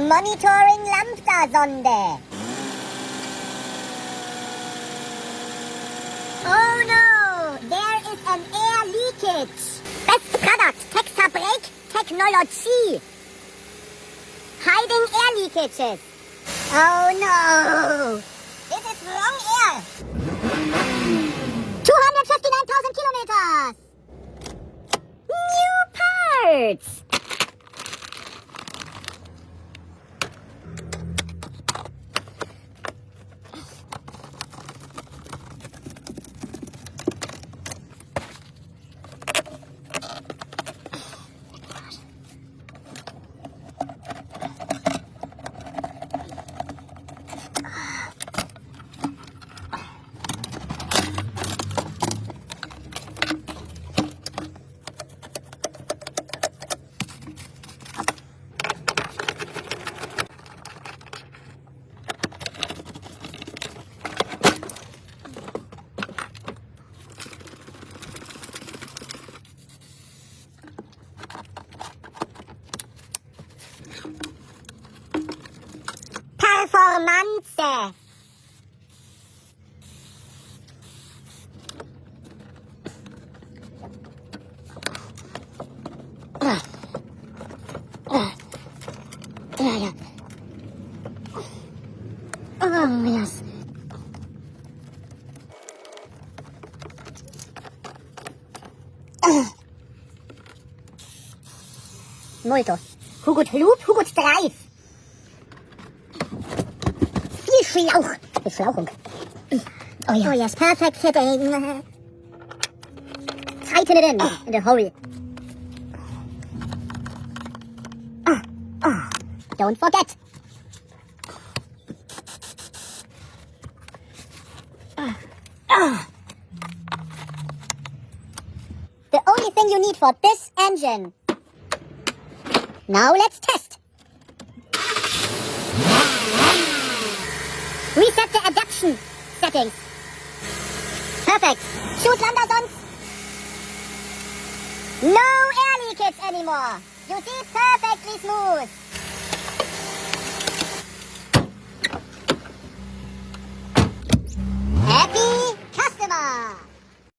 Monitoring Lambda-Sonde. Oh no! There is an air leakage. Best product, Texas brake technology. Hiding air leakages. Oh no! This is wrong air. 259,000 kilometers. New parts. Performance. Yeah. Oh, yes. Molto. Hugut Loop, Hugut Drive. Viel Schlauch. Beschlauchung. Oh, yeah. Oh, yes, perfect fitting. Tighten it in the hole. Don't forget. The only thing you need for this engine. Now let's test. Reset the adaptation settings. Perfect. Choose lambda zones. No air leakage anymore. You see, perfectly smooth.